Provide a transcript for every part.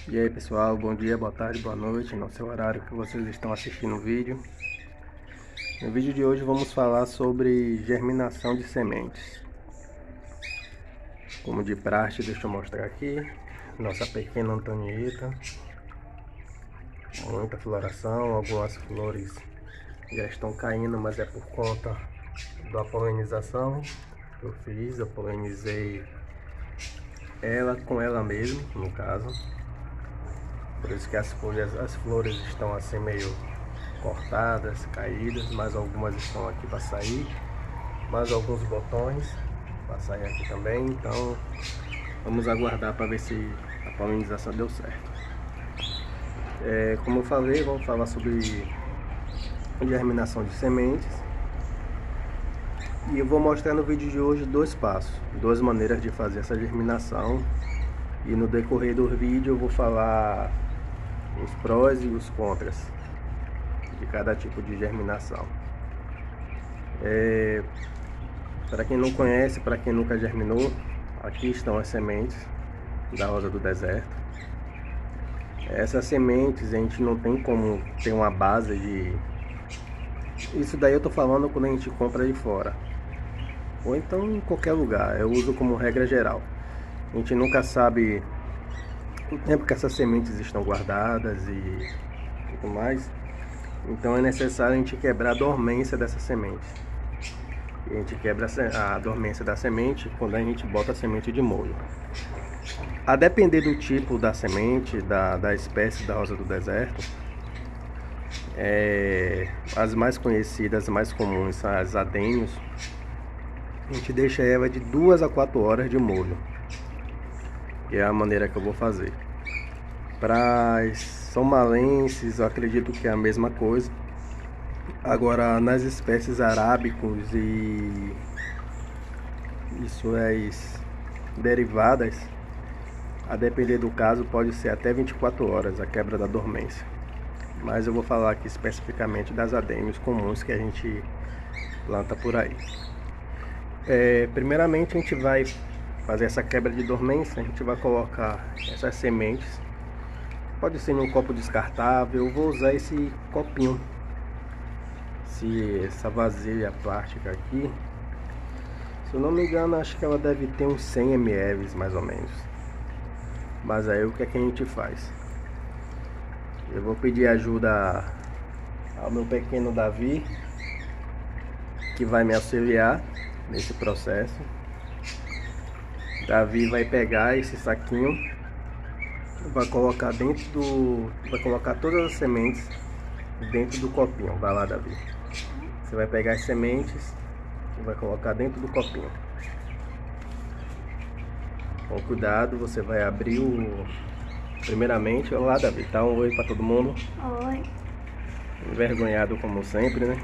E aí pessoal, bom dia, boa tarde, boa noite, no seu horário que vocês estão assistindo o vídeo. No vídeo de hoje vamos falar sobre germinação de sementes. Como de praxe, deixa eu mostrar aqui, nossa pequena Antonieta. Muita floração, algumas flores já estão caindo, mas é por conta da polinização que eu fiz. Eu polinizei ela com ela mesma, no caso. Por isso que as flores estão assim meio cortadas, caídas, mas algumas estão aqui para sair, mais alguns botões para sair aqui também. Então vamos aguardar para ver se a polinização deu certo. Como eu falei, vamos falar sobre germinação de sementes, e eu vou mostrar no vídeo de hoje dois passos, duas maneiras de fazer essa germinação, e no decorrer do vídeo eu vou falar os prós e os contras de cada tipo de germinação. Para quem não conhece, para quem nunca germinou, aqui estão as sementes da rosa do deserto. Essas sementes a gente não tem como ter uma base de... Isso daí eu tô falando quando a gente compra de fora, ou então em qualquer lugar, eu uso como regra geral. A gente nunca sabe o tempo que essas sementes estão guardadas e tudo mais. Então é necessário a gente quebrar a dormência dessa semente. E a gente quebra a dormência da semente quando a gente bota a semente de molho. A depender do tipo da semente, da espécie da rosa do deserto, as mais conhecidas, mais comuns são as adênios. A gente deixa ela de 2 a 4 horas de molho, que é a maneira que eu vou fazer. Para as somalenses, eu acredito que é a mesma coisa. Agora, nas espécies arábicos e suas derivadas, a depender do caso, pode ser até 24 horas a quebra da dormência. Mas eu vou falar aqui especificamente das adênios comuns que a gente planta por aí. Primeiramente a gente vai fazer essa quebra de dormência. A gente vai colocar essas sementes, pode ser num copo descartável. Eu vou usar esse copinho, essa vasilha plástica aqui. Se eu não me engano, acho que ela deve ter uns 100 ml mais ou menos. Mas aí o que é que a gente faz? Eu vou pedir ajuda ao meu pequeno Davi, que vai me auxiliar nesse processo. Davi vai pegar esse saquinho, vai colocar vai colocar todas as sementes dentro do copinho. Vai lá, Davi. Você vai pegar as sementes e vai colocar dentro do copinho. Com cuidado, você vai abrir primeiramente, olha lá, Davi, dá um oi pra todo mundo. Oi. Envergonhado como sempre, né?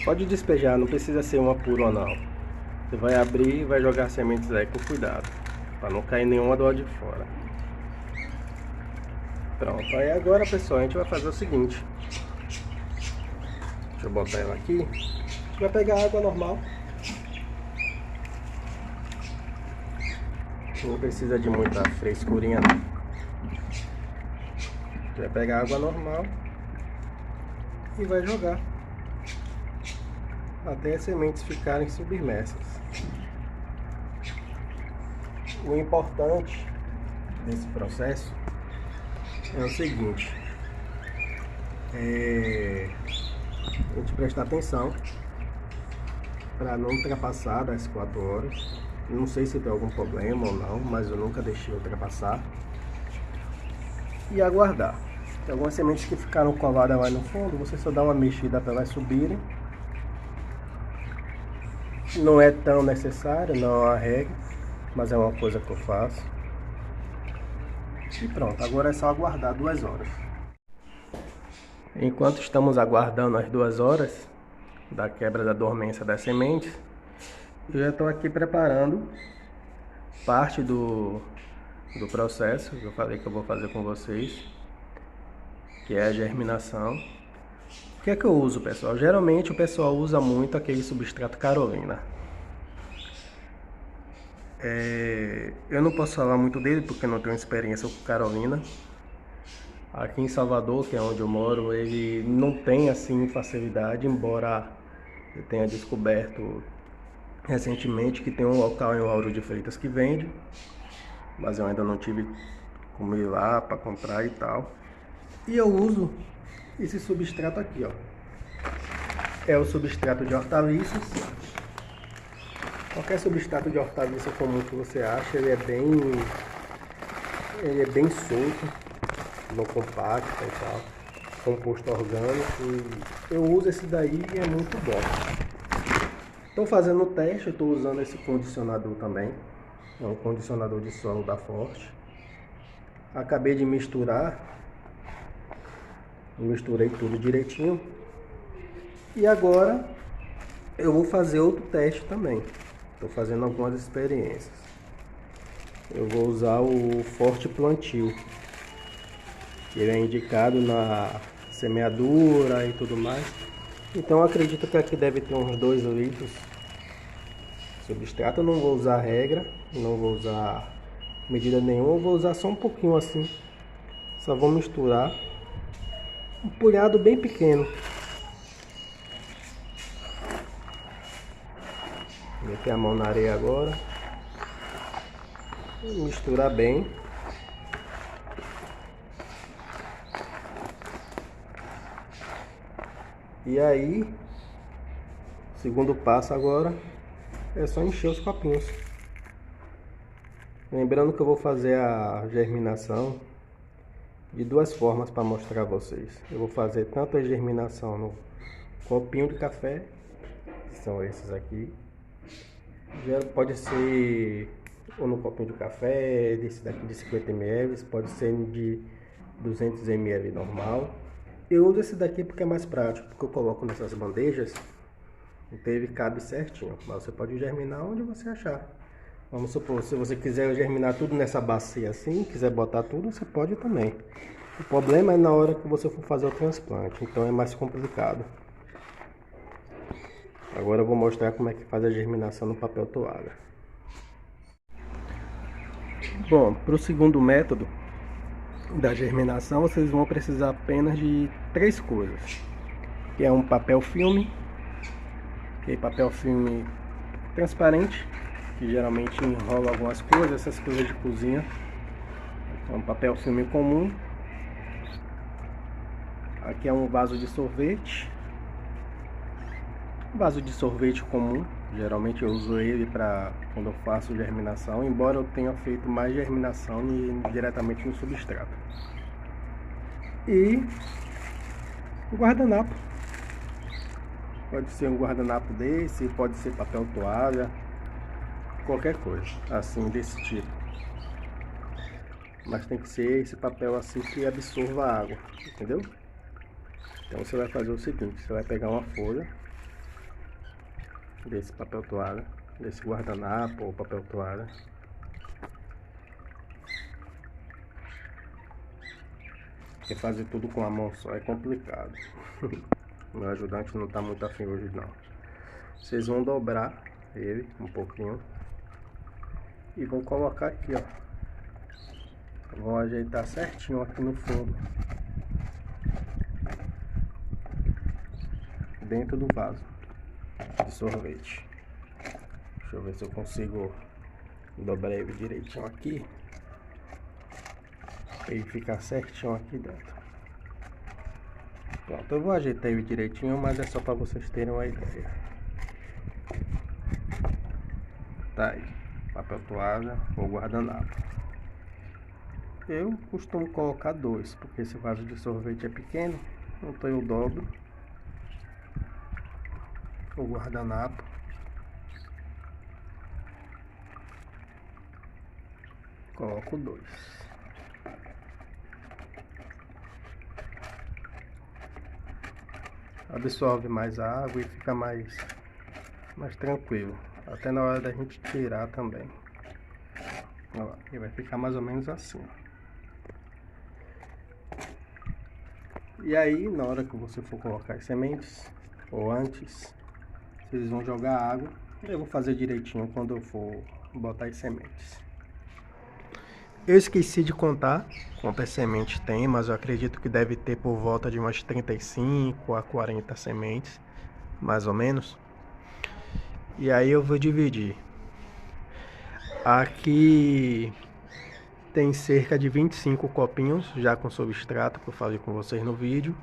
Pode despejar, não precisa ser uma por uma não. Você vai abrir e vai jogar as sementes aí com cuidado, para não cair nenhuma do lado de fora. Pronto, aí agora pessoal, a gente vai fazer o seguinte. Deixa eu botar ela aqui. A gente vai pegar água normal. Não precisa de muita frescurinha não. A gente vai pegar água normal e vai jogar até as sementes ficarem submersas. O importante desse processo é o seguinte, a gente prestar atenção para não ultrapassar das 4 horas. Não sei se tem algum problema ou não, mas eu nunca deixei ultrapassar. E aguardar. Tem algumas sementes que ficaram coladas lá no fundo, você só dá uma mexida para elas subirem. Não é tão necessário, não é uma regra, mas é uma coisa que eu faço. E pronto, agora é só aguardar 2 horas. Enquanto estamos aguardando as 2 horas da quebra da dormência das sementes, eu já estou aqui preparando parte do processo que eu falei que eu vou fazer com vocês, que é a germinação. O que é que eu uso, pessoal? Geralmente o pessoal usa muito aquele substrato Carolina. Eu não posso falar muito dele porque não tenho experiência com Carolina. Aqui em Salvador, que é onde eu moro, ele não tem assim facilidade, embora eu tenha descoberto recentemente que tem um local em Lauro de Freitas que vende, mas eu ainda não tive como ir lá para comprar e tal. E eu uso esse substrato aqui, ó. É o substrato de hortaliças. Qualquer substrato de hortaliça comum que você acha, ele é bem solto, não compacta e tal, composto orgânico. E eu uso esse daí e é muito bom. Estou fazendo o teste, eu estou usando esse condicionador também, é um condicionador de solo da Forte. Acabei de misturar, misturei tudo direitinho. E agora eu vou fazer outro teste também. Estou fazendo algumas experiências. Eu vou usar o Forte Plantio. Ele é indicado na semeadura e tudo mais. Então eu acredito que aqui deve ter uns 2 litros de substrato. Eu não vou usar regra, não vou usar medida nenhuma. Eu vou usar só um pouquinho assim. Só vou misturar. Um punhado bem pequeno. Meter a mão na areia agora. Misturar bem. E aí, segundo passo agora é só encher os copinhos. Lembrando que eu vou fazer a germinação de duas formas para mostrar a vocês. Eu vou fazer tanto a germinação no copinho de café, que são esses aqui. Já pode ser ou no copinho de café, desse daqui de 50 ml, pode ser de 200 ml normal. Eu uso esse daqui porque é mais prático, porque eu coloco nessas bandejas, então ele cabe certinho. Mas você pode germinar onde você achar. Vamos supor, se você quiser germinar tudo nessa bacia assim, quiser botar tudo, você pode também. O problema é na hora que você for fazer o transplante, então é mais complicado. Agora eu vou mostrar como é que faz a germinação no papel toalha. Bom, para o segundo método da germinação, vocês vão precisar apenas de 3 coisas. Que é um papel filme, que é papel filme transparente, que geralmente enrola algumas coisas, essas coisas de cozinha. É um papel filme comum. Aqui é um vaso de sorvete. Um vaso de sorvete comum. Geralmente eu uso ele para quando eu faço germinação, embora eu tenha feito mais germinação diretamente no substrato. E o guardanapo. Pode ser um guardanapo desse, pode ser papel toalha, qualquer coisa assim desse tipo. Mas tem que ser esse papel assim que absorva a água, entendeu? Então você vai fazer o seguinte, você vai pegar uma folha desse papel toalha, desse guardanapo ou papel toalha. Porque fazer tudo com a mão só é complicado. Meu ajudante não tá muito afim hoje não. Vocês vão dobrar ele um pouquinho e vão colocar aqui, ó. Vão ajeitar certinho aqui no fundo, dentro do vaso de sorvete. Deixa eu ver se eu consigo dobrar ele direitinho aqui, pra ele ficar certinho aqui dentro. Pronto, eu vou ajeitar ele direitinho, mas é só para vocês terem uma ideia. Tá aí, papel toalha ou guardanapo. Eu costumo colocar 2, porque esse vaso de sorvete é pequeno, então eu dobro o guardanapo. Coloco 2. Absorve mais a água e fica mais tranquilo. Até na hora da gente tirar também. Olha lá, ele vai ficar mais ou menos assim. E aí, na hora que você for colocar as sementes, ou antes, vocês vão jogar água Eu vou fazer direitinho quando eu for botar as sementes. Eu esqueci de contar quantas sementes tem, mas eu acredito que deve ter por volta de umas 35 a 40 sementes, mais ou menos. E aí eu vou dividir. Aqui tem cerca de 25 copinhos já com substrato que eu falei com vocês no vídeo.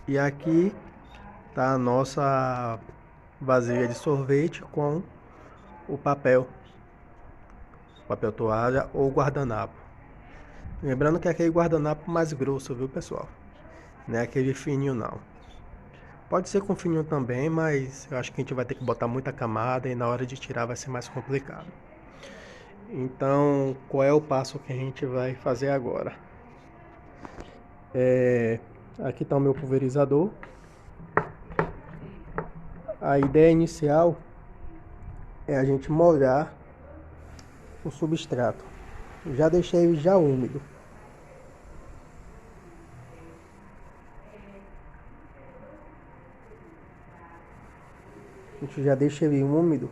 E aqui tá a nossa vasilha de sorvete com o papel toalha ou guardanapo. Lembrando que é aquele guardanapo mais grosso, viu, pessoal? Não é aquele fininho não. Pode ser com fininho também, mas eu acho que a gente vai ter que botar muita camada e na hora de tirar vai ser mais complicado. Então, qual é o passo que a gente vai fazer agora? Aqui está o meu pulverizador. A ideia inicial é a gente molhar o substrato. Já deixei ele já úmido. A gente já deixa ele úmido,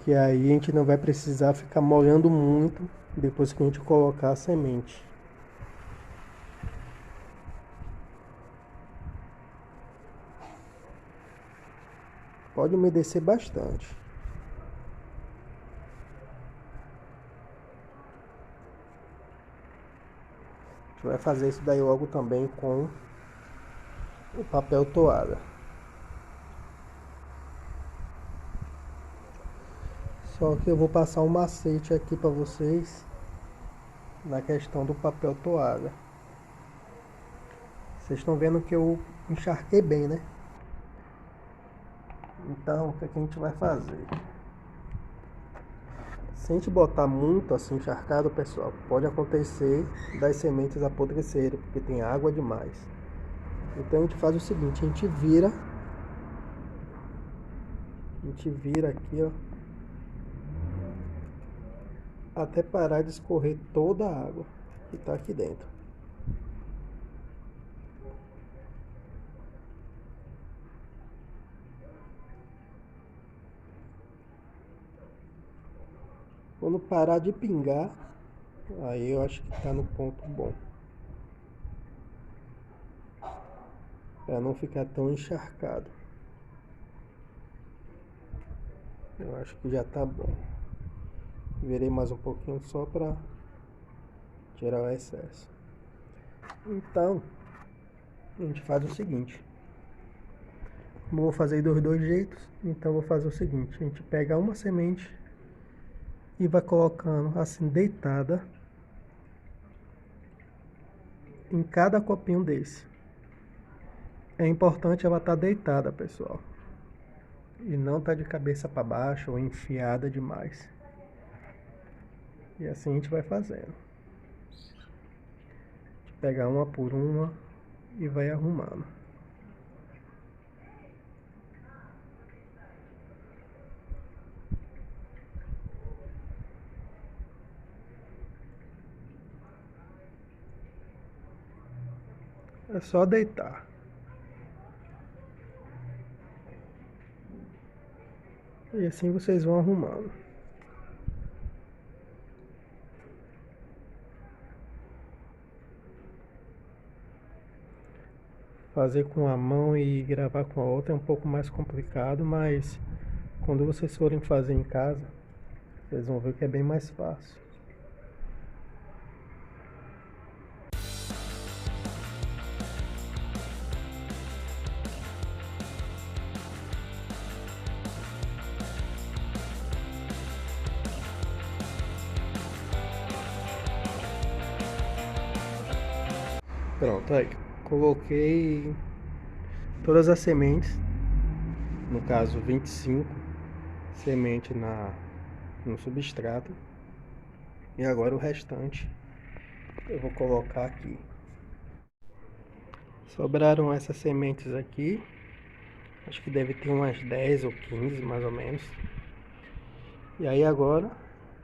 que aí a gente não vai precisar ficar molhando muito depois que a gente colocar a semente. Pode umedecer bastante. A gente vai fazer isso daí logo também com o papel toalha. Só que eu vou passar um macete aqui para vocês na questão do papel toalha. Vocês estão vendo que eu encharquei bem, né? Então, o que é que a gente vai fazer? Se a gente botar muito assim encharcado, pessoal, pode acontecer das sementes apodrecerem, porque tem água demais. Então a gente faz o seguinte, a gente vira aqui, ó, até parar de escorrer toda a água que está aqui dentro. Quando parar de pingar, aí eu acho que está no ponto bom. Para não ficar tão encharcado. Eu acho que já tá bom. Virei mais um pouquinho só para tirar o excesso. Então, a gente faz o seguinte. Como eu vou fazer dos dois jeitos, então eu vou fazer o seguinte. A gente pega uma semente e vai colocando assim deitada em cada copinho desse. É importante ela estar deitada, pessoal. E não tá de cabeça para baixo ou enfiada demais. E assim a gente vai fazendo. Pegar uma por uma e vai arrumando. É só deitar. E assim vocês vão arrumando. Fazer com a mão e gravar com a outra é um pouco mais complicado, mas quando vocês forem fazer em casa, vocês vão ver que é bem mais fácil. Pronto, aí coloquei todas as sementes, no caso 25 sementes no substrato, e agora o restante eu vou colocar aqui. Sobraram essas sementes aqui, acho que deve ter umas 10 ou 15 mais ou menos. E aí agora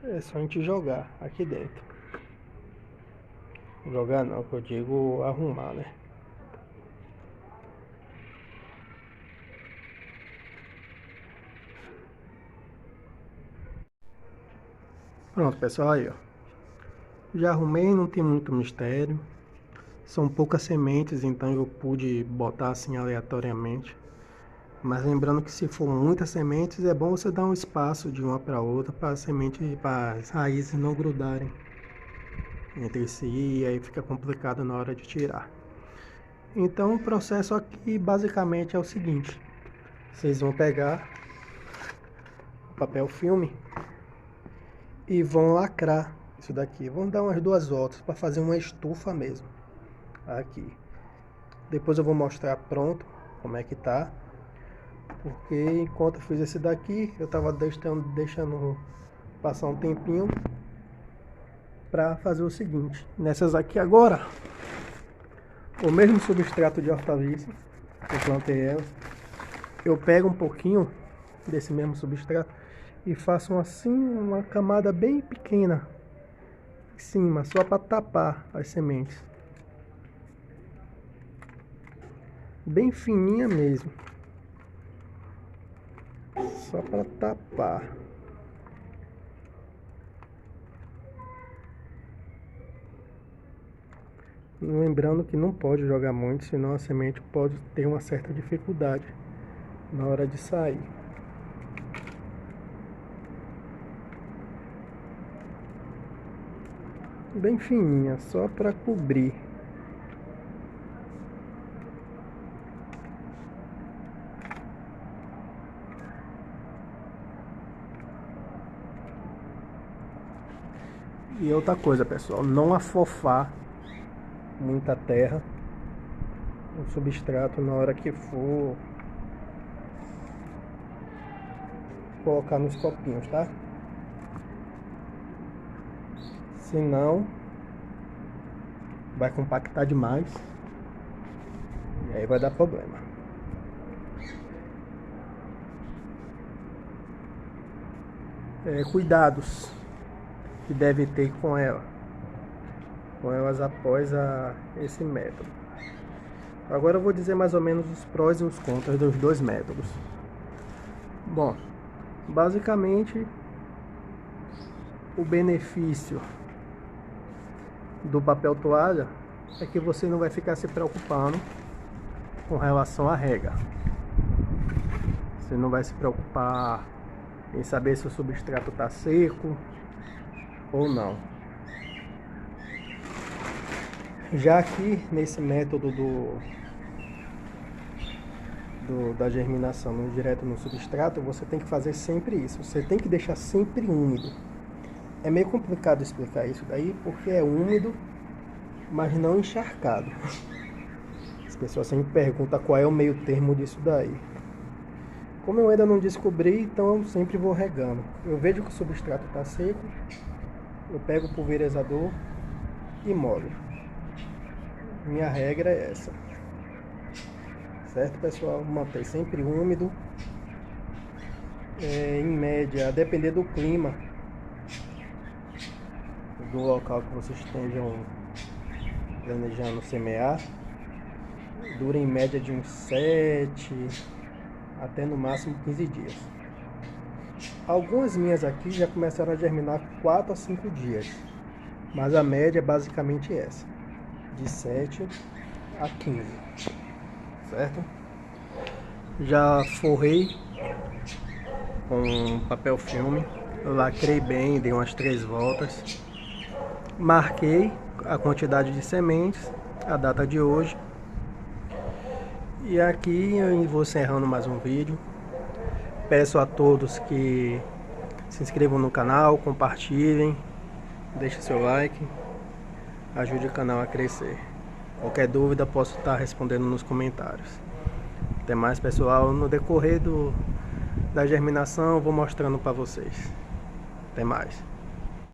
é só a gente jogar aqui dentro. Jogar não, que eu digo arrumar, né? Pronto, pessoal, aí ó. Já arrumei, não tem muito mistério. São poucas sementes, então eu pude botar assim aleatoriamente. Mas lembrando que se for muitas sementes, é bom você dar um espaço de uma para outra para a semente, para as raízes não grudarem entre si e aí fica complicado na hora de tirar. Então o processo aqui basicamente é o seguinte: vocês vão pegar o papel filme e vão lacrar isso daqui. Vão dar umas 2 voltas para fazer uma estufa mesmo. Aqui. Depois eu vou mostrar pronto como é que tá. Porque enquanto eu fiz esse daqui, eu tava deixando passar um tempinho para fazer o seguinte. Nessas aqui agora, o mesmo substrato de hortaliça, eu plantei ela. Eu pego um pouquinho desse mesmo substrato e faço assim uma camada bem pequena em cima, só para tapar as sementes. Bem fininha mesmo. Só para tapar. Lembrando que não pode jogar muito, senão a semente pode ter uma certa dificuldade na hora de sair. Bem fininha, só para cobrir. E outra coisa, pessoal, não afofar muita terra no substrato na hora que for colocar nos copinhos, tá? Senão vai compactar demais e aí vai dar problema. Cuidados que deve ter com elas após esse método. Agora eu vou dizer mais ou menos os prós e os contras dos dois métodos. Bom, basicamente o benefício do papel toalha é que você não vai ficar se preocupando com relação à rega. Você não vai se preocupar em saber se o substrato está seco ou não. Já aqui nesse método da germinação direto no substrato, você tem que fazer sempre isso. Você tem que deixar sempre úmido. É meio complicado explicar isso daí, porque é úmido, mas não encharcado. As pessoas sempre perguntam qual é o meio termo disso daí. Como eu ainda não descobri, então eu sempre vou regando. Eu vejo que o substrato está seco, eu pego o pulverizador e molho. Minha regra é essa. Certo, pessoal? Manter sempre úmido. Em média, a depender do clima do local que vocês estejam planejando semear, dura em média de uns 7 até no máximo 15 dias. Algumas minhas aqui já começaram a germinar 4 a 5 dias, mas a média é basicamente essa, de 7 a 15, certo? Já forrei com papel filme, lacrei bem, dei umas 3 voltas, marquei a quantidade de sementes, a data de hoje. E aqui eu vou encerrando mais um vídeo. Peço a todos que se inscrevam no canal, compartilhem, deixem seu like, ajude o canal a crescer. Qualquer dúvida posso estar respondendo nos comentários. Até mais, pessoal. No decorrer da germinação eu vou mostrando para vocês. Até mais.